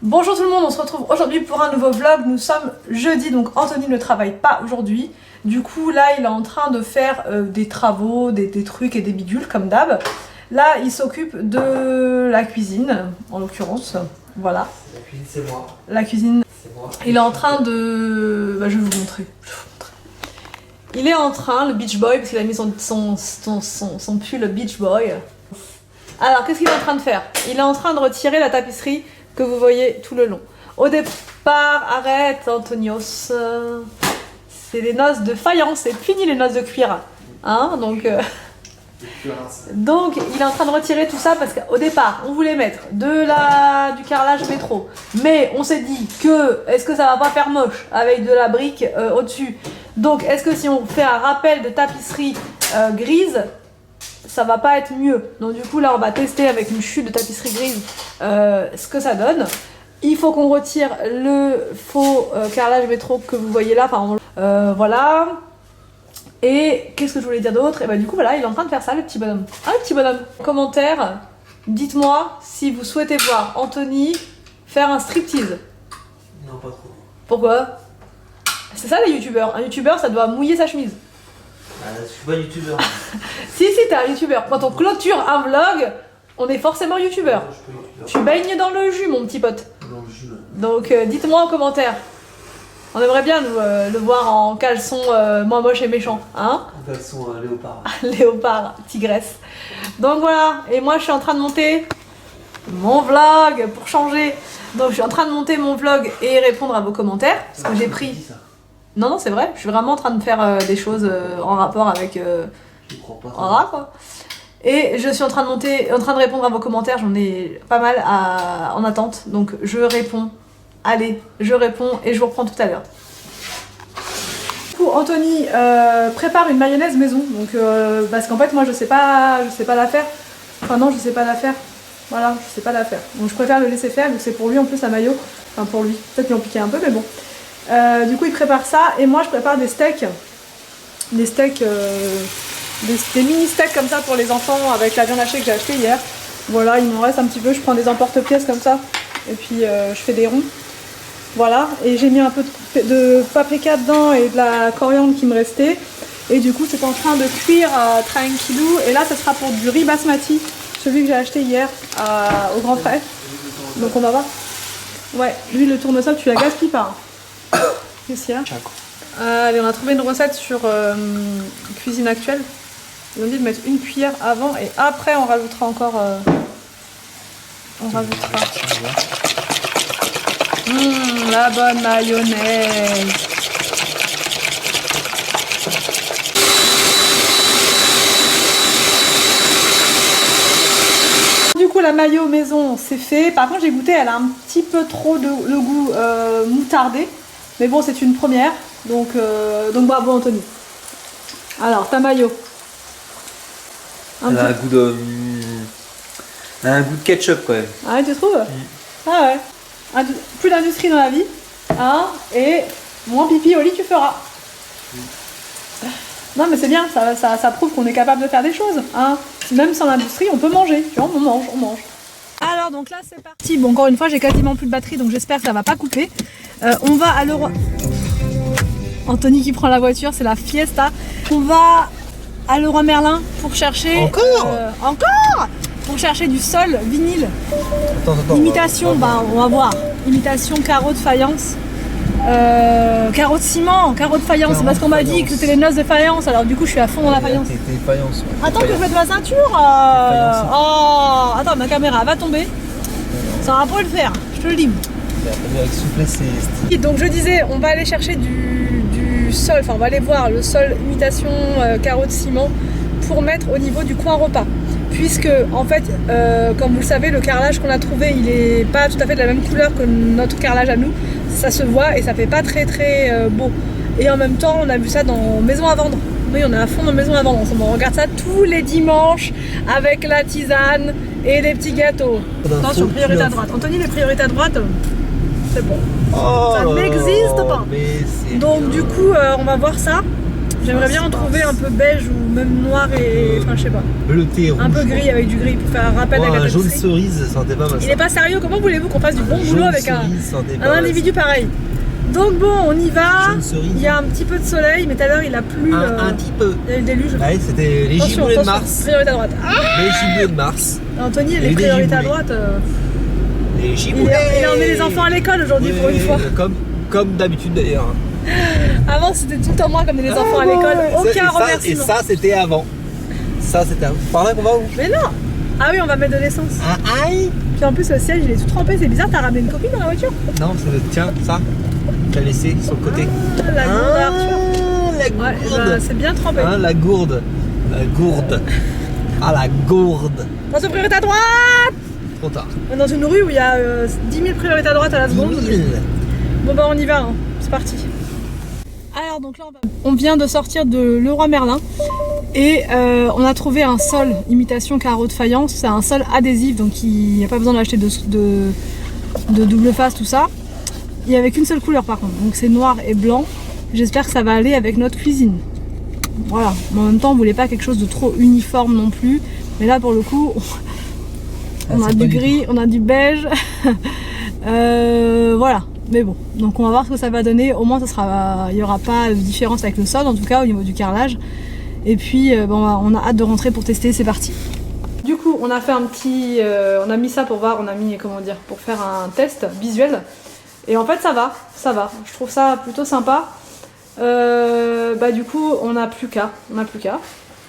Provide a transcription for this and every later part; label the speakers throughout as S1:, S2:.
S1: Bonjour tout le monde, on se retrouve aujourd'hui pour un nouveau vlog. Nous sommes jeudi, donc Anthony ne travaille pas aujourd'hui. Du coup là il est en train de faire des travaux, des trucs et des bidules comme d'hab. Là il s'occupe de la cuisine en l'occurrence, voilà.
S2: La cuisine c'est moi.
S1: La cuisine,
S2: C'est moi.
S1: il est en train de... je vais vous montrer. Il est en train, le Beach Boy, parce qu'il a mis son pull Beach Boy. Alors qu'est-ce qu'il est en train de faire? Il est en train de retirer la tapisserie que vous voyez tout le long. Au départ, arrête Antonios, c'est les noces de faïence, c'est fini les noces de cuir. Hein, donc il est en train de retirer tout ça parce qu'au départ on voulait mettre du carrelage métro, mais on s'est dit que est-ce que ça va pas faire moche avec de la brique au-dessus, donc est-ce que si on fait un rappel de tapisserie grise ça va pas être mieux. Donc du coup là on va tester avec une chute de tapisserie grise ce que ça donne. Il faut qu'on retire le faux carrelage métro que vous voyez là, voilà. Et qu'est-ce que je voulais dire d'autre? Et bah du coup voilà, il est en train de faire ça le petit bonhomme. Ah le petit bonhomme. Commentaire, dites-moi si vous souhaitez voir Anthony faire un striptease.
S2: Non pas trop.
S1: Pourquoi? C'est ça les youtubeurs. Un youtubeur ça doit mouiller sa chemise.
S2: Je suis pas youtubeur.
S1: Si t'es un youtubeur. Quand on clôture un vlog, on est forcément youtubeur.
S2: Je suis pas youtubeur.
S1: Tu baignes dans le jus mon petit pote.
S2: Dans le jus.
S1: Donc dites-moi en commentaire. On aimerait bien nous, le voir en caleçon moins moche et méchant, hein?
S2: En caleçon léopard.
S1: Léopard, tigresse. Donc voilà, et moi je suis en train de monter mon vlog pour changer. Donc je suis en train de monter mon vlog et répondre à vos commentaires. Parce que j'ai pris... Non, non, c'est vrai, je suis vraiment en train de faire des choses en rapport avec...
S2: Je crois pas.
S1: en rap, quoi. Et je suis en train de répondre à vos commentaires, j'en ai pas mal en attente. Donc je réponds. Allez, je réponds et je vous reprends tout à l'heure. Du coup, Anthony prépare une mayonnaise maison, donc parce qu'en fait moi je sais pas la faire. Enfin non, je sais pas la faire. Voilà, je sais pas la faire. Donc je préfère le laisser faire, vu que c'est pour lui en plus la mayo. Enfin pour lui, peut-être qu'il en piquait un peu, mais bon. Du coup il prépare ça et moi je prépare des steaks. Des steaks, des mini steaks comme ça pour les enfants avec la viande hachée que j'ai acheté hier. Voilà, il m'en reste un petit peu, je prends des emporte-pièces comme ça et puis je fais des ronds. Voilà, et j'ai mis un peu de paprika dedans et de la coriandre qui me restait. Et du coup, c'est en train de cuire tranquillou. Et là, ce sera pour du riz basmati, celui que j'ai acheté hier au grand frère. Donc on va voir. Ouais, lui, le tournesol, tu la gaspilles pas. Qu'est-ce qu'il y a? Allez, on a trouvé une recette sur Cuisine Actuelle. Ils ont dit de mettre une cuillère avant et après, on rajoutera encore... on rajoutera... la bonne mayonnaise. Du coup la mayo maison c'est fait. Par contre j'ai goûté, elle a un petit peu trop le goût moutardé. Mais bon c'est une première. Donc bravo Anthony. Alors ta mayo.
S2: Elle a un goût de ketchup quand même.
S1: Ah ouais tu trouves? Ah ouais. Plus d'industrie dans la vie, hein, et moins pipi au lit tu feras. Non mais c'est bien, ça prouve qu'on est capable de faire des choses, hein. Même sans l'industrie on peut manger, tu vois, on mange. Alors donc là c'est parti, bon encore une fois j'ai quasiment plus de batterie donc j'espère que ça va pas couper. On va à l'Euro... Anthony qui prend la voiture, c'est la fiesta. On va à Leroy Merlin pour chercher... Encore pour chercher du sol vinyle.
S2: Attends,
S1: imitation, on va voir. Imitation carreau de faïence. Carreau de ciment, carreau de faïence. C'est parce qu'on m'a dit que c'était les noces de faïence. Alors du coup je suis à fond dans la faïence.
S2: T'es faïence. Ouais.
S1: Attends que je mette ma ceinture. Oh, attends, ma caméra va tomber. Ça va pas le faire, je te le dis.
S2: Avec souplesse et...
S1: Donc je disais, on va aller chercher du sol. Enfin on va aller voir le sol imitation carreau de ciment pour mettre au niveau du coin repas. Puisque en fait, comme vous le savez, le carrelage qu'on a trouvé, il est pas tout à fait de la même couleur que notre carrelage à nous. Ça se voit et ça fait pas très beau. Et en même temps, on a vu ça dans Maison à vendre. Oui, on est à fond dans Maison à vendre ensemble. On regarde ça tous les dimanches avec la tisane et des petits gâteaux. Attention, priorité à droite. Anthony, les priorités à droite, c'est bon. Ça n'existe pas. Donc du coup, on va voir ça. J'aimerais bien en trouver un peu beige ou même noir et... Enfin, je sais pas.
S2: bleuté rouge.
S1: Un peu gris avec du gris pour faire un rappel avec la
S2: Un jaune
S1: tapisserie.
S2: cerise, ça sentait pas mal.
S1: Il est pas sérieux, comment voulez-vous qu'on fasse du bon boulot avec un individu pareil? Donc bon, on y va. Il y a un petit peu de soleil, mais tout à l'heure il a plu.
S2: Un petit peu.
S1: Il y a eu le déluge.
S2: Ouais, c'était les giboulées de Mars.
S1: Priorité à droite. Ah,
S2: Les giboulées de Mars.
S1: Anthony,
S2: Il y a
S1: les
S2: eu des
S1: priorités à
S2: giboulées.
S1: droite.
S2: Les
S1: Il
S2: giboulées.
S1: a emmené les enfants à l'école aujourd'hui pour une fois.
S2: Comme d'habitude d'ailleurs.
S1: Avant c'était tout le temps moi comme les enfants à l'école. Aucun remerciement.
S2: Et ça c'était avant. Ça c'était avant. Par là qu'on va où?
S1: Mais non. Ah oui, on va mettre de l'essence.
S2: Ah aïe.
S1: Puis en plus le siège il est tout trempé, c'est bizarre, t'as ramené une copine dans la voiture?
S2: Non, tiens, ça. T'as laissé sur le côté.
S1: Ah, la gourde Arthur.
S2: La
S1: Ouais,
S2: gourde.
S1: bah, c'est bien trempé.
S2: Hein, la gourde. La gourde. Ah la gourde.
S1: Attention, priorité à droite.
S2: Trop tard.
S1: On est dans une rue où il y a 10 000 priorités à droite à la
S2: 10
S1: seconde.
S2: 000.
S1: Bon bah on y va, hein. C'est parti. Alors donc là on vient de sortir de Leroy Merlin et on a trouvé un sol imitation carreau de faïence. C'est un sol adhésif donc il n'y a pas besoin d'acheter de double face tout ça. Il n'y avait qu'une seule couleur par contre, donc c'est noir et blanc. J'espère que ça va aller avec notre cuisine. Voilà, mais en même temps on voulait pas quelque chose de trop uniforme non plus. Mais là pour le coup on a du gris, on a du beige. Voilà. Mais bon, donc on va voir ce que ça va donner. Au moins, il n'y aura pas de différence avec le sol, en tout cas au niveau du carrelage. Et puis, bon, on a hâte de rentrer pour tester. C'est parti. Du coup, on a fait un petit, on a mis ça pour voir, on a mis comment dire, pour faire un test visuel. Et en fait, ça va. Je trouve ça plutôt sympa. Bah du coup, on n'a plus qu'à.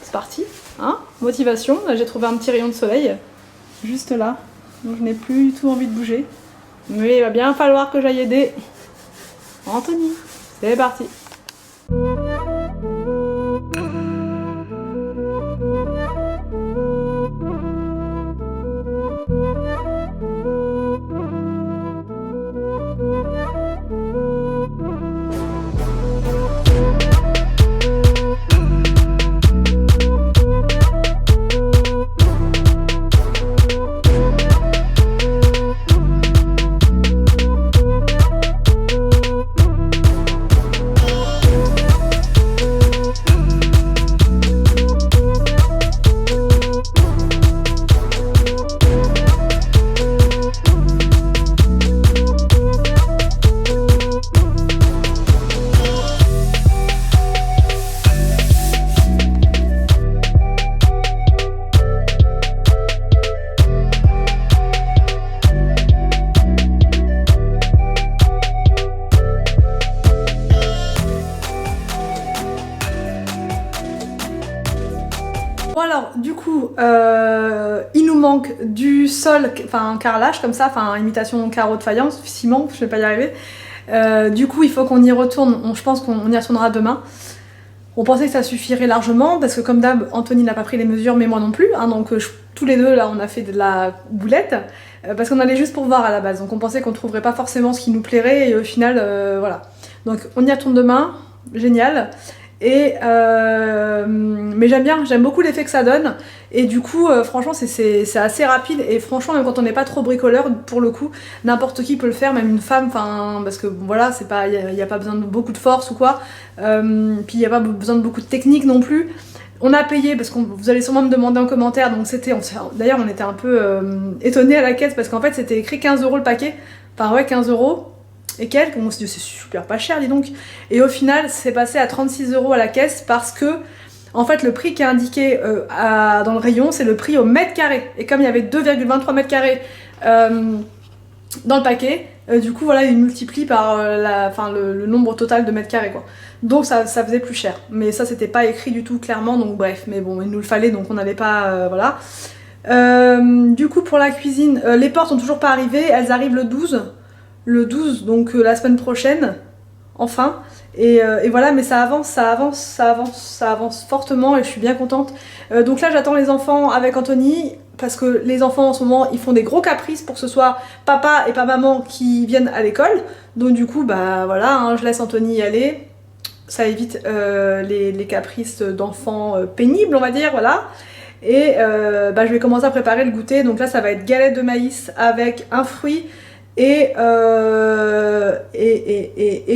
S1: C'est parti. Hein, motivation. Là, j'ai trouvé un petit rayon de soleil juste là. Donc je n'ai plus du tout envie de bouger. Mais il va bien falloir que j'aille aider Anthony. C'est parti. Bon alors, du coup, il nous manque du sol, enfin un carrelage comme ça, enfin imitation carreau de faïence, ciment, je vais pas y arriver. Du coup, il faut qu'on y retourne, je pense qu'on y retournera demain. On pensait que ça suffirait largement, parce que comme d'hab, Anthony n'a pas pris les mesures, mais moi non plus, hein, donc tous les deux, là, on a fait de la boulette, parce qu'on allait juste pour voir à la base, donc on pensait qu'on trouverait pas forcément ce qui nous plairait, et au final, voilà. Donc on y retourne demain, génial. Et mais j'aime beaucoup l'effet que ça donne et du coup franchement c'est assez rapide et franchement même quand on n'est pas trop bricoleur pour le coup n'importe qui peut le faire, même une femme, enfin parce que bon, voilà c'est pas il y a pas besoin de beaucoup de force ou quoi, puis il y a pas besoin de beaucoup de technique non plus. On a payé parce que vous allez sûrement me demander en commentaire, donc d'ailleurs on était un peu étonnés à la caisse parce qu'en fait c'était écrit 15 € le paquet, enfin ouais 15 € et quelques, on s'est dit c'est super pas cher dis donc, et au final c'est passé à 36 € à la caisse parce que en fait le prix qui est indiqué dans le rayon c'est le prix au mètre carré, et comme il y avait 2,23 mètres carrés dans le paquet, du coup voilà il multiplie par le nombre total de mètres carrés quoi, donc ça faisait plus cher, mais ça c'était pas écrit du tout clairement, donc bref, mais bon il nous le fallait donc on n'avait pas voilà. Du coup pour la cuisine, les portes sont toujours pas arrivées, elles arrivent le 12, donc la semaine prochaine, enfin, et voilà, mais ça avance fortement et je suis bien contente. Donc là j'attends les enfants avec Anthony, parce que les enfants en ce moment ils font des gros caprices pour que ce soit papa et pas maman qui viennent à l'école, donc du coup bah voilà, hein, je laisse Anthony y aller, ça évite les caprices d'enfants pénibles on va dire, voilà. Et bah, je vais commencer à préparer le goûter, donc là ça va être galette de maïs avec un fruit, et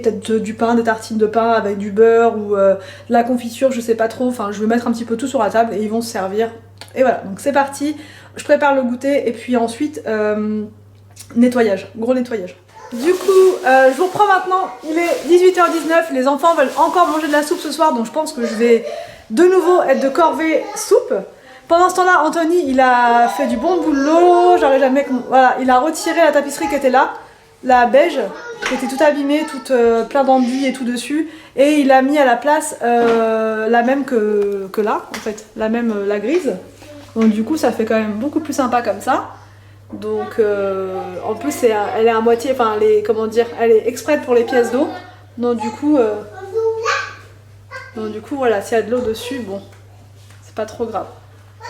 S1: peut-être du pain, des tartines de pain avec du beurre ou de la confiture, je sais pas trop, enfin je vais mettre un petit peu tout sur la table et ils vont se servir Et voilà, donc c'est parti. Je prépare le goûter et puis ensuite nettoyage, gros nettoyage. Du coup, je vous reprends maintenant, il est 18h19, les enfants veulent encore manger de la soupe ce soir, donc je pense que je vais de nouveau être de corvée soupe. Pendant ce temps-là, Anthony, il a fait du bon boulot, j'arrive jamais... Voilà, il a retiré la tapisserie qui était là, la beige, qui était toute abîmée, toute plein d'enduit et tout dessus, et il a mis à la place la même que là, en fait, la même, la grise. Donc du coup, ça fait quand même beaucoup plus sympa comme ça. Donc en plus elle est à moitié, enfin elle est, comment dire, elle est exprès pour les pièces d'eau. Donc du coup voilà, s'il y a de l'eau dessus, bon, c'est pas trop grave.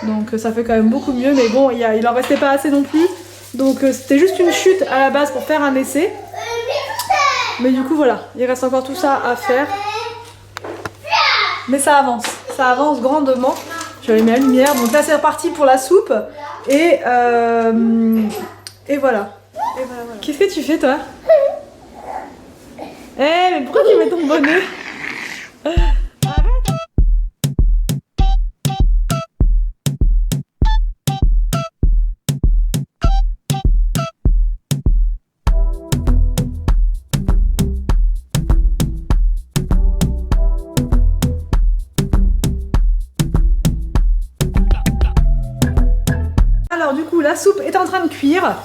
S1: Donc ça fait quand même beaucoup mieux, mais bon, il en restait pas assez non plus. Donc c'était juste une chute à la base pour faire un essai. Mais du coup voilà, il reste encore tout ça à faire. Mais ça avance grandement. Je vais mettre la lumière, donc là c'est reparti pour la soupe. Et voilà. Qu'est-ce que tu fais toi? Eh mais pourquoi tu mets ton bonnet? Alors du coup la soupe est en train de cuire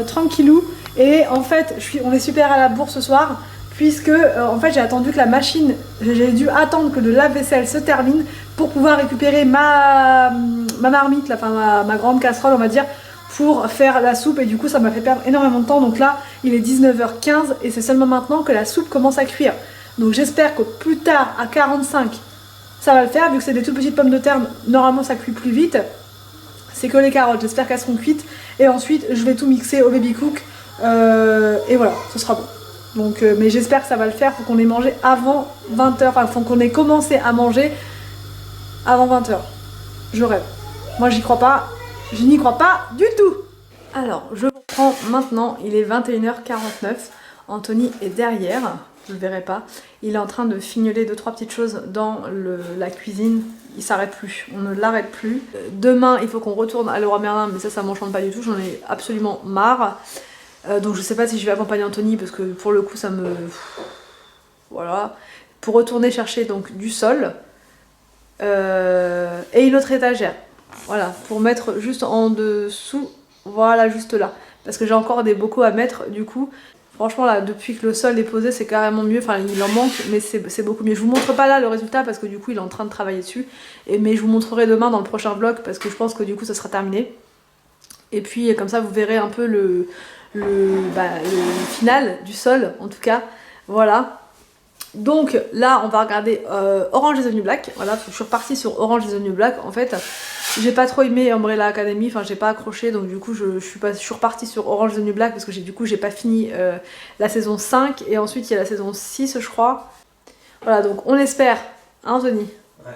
S1: tranquillou, et en fait on est super à la bourre ce soir puisque en fait j'ai attendu que la machine, j'ai dû attendre que le lave-vaisselle se termine pour pouvoir récupérer ma marmite, là, enfin ma grande casserole on va dire, pour faire la soupe, et du coup ça m'a fait perdre énormément de temps. Donc là il est 19h15 et c'est seulement maintenant que la soupe commence à cuire, donc j'espère que plus tard à 45 ça va le faire, vu que c'est des toutes petites pommes de terre, normalement ça cuit plus vite. C'est que les carottes, j'espère qu'elles seront cuites. Et ensuite, je vais tout mixer au baby cook. Et voilà, ce sera bon. Donc, mais j'espère que ça va le faire. Faut qu'on ait mangé avant 20h. Enfin, faut qu'on ait commencé à manger avant 20h. Je rêve. Moi, j'y crois pas. Je n'y crois pas du tout. Alors, je reprends maintenant. Il est 21h49. Anthony est derrière. Je le verrai pas. Il est en train de fignoler 2-3 petites choses dans la cuisine. Il s'arrête plus, on ne l'arrête plus. Demain, il faut qu'on retourne à Leroy Merlin, mais ça m'enchante pas du tout, j'en ai absolument marre. Donc je sais pas si je vais accompagner Anthony, parce que pour le coup ça me... Voilà. Pour retourner chercher donc du sol et une autre étagère. Voilà, pour mettre juste en dessous, voilà, juste là. Parce que j'ai encore des bocaux à mettre, du coup. Franchement là, depuis que le sol est posé, c'est carrément mieux. Enfin, il en manque, mais c'est beaucoup mieux. Je vous montre pas là le résultat parce que du coup, il est en train de travailler dessus. Mais je vous montrerai demain dans le prochain vlog parce que je pense que du coup, ça sera terminé. Et puis, comme ça, vous verrez un peu le final du sol, en tout cas. Voilà. Donc là, on va regarder Orange is the New Black. Voilà, je suis repartie sur Orange is the New Black. En fait, j'ai pas trop aimé Umbrella Academy, enfin j'ai pas accroché, donc du coup je suis repartie sur Orange is the New Black parce que j'ai pas fini la saison 5, et ensuite il y a la saison 6 je crois. Voilà, donc on espère, hein, Anthony, ouais,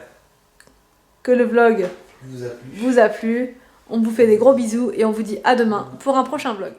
S1: que le vlog vous a plu. On vous fait des gros bisous et on vous dit à demain pour un prochain vlog.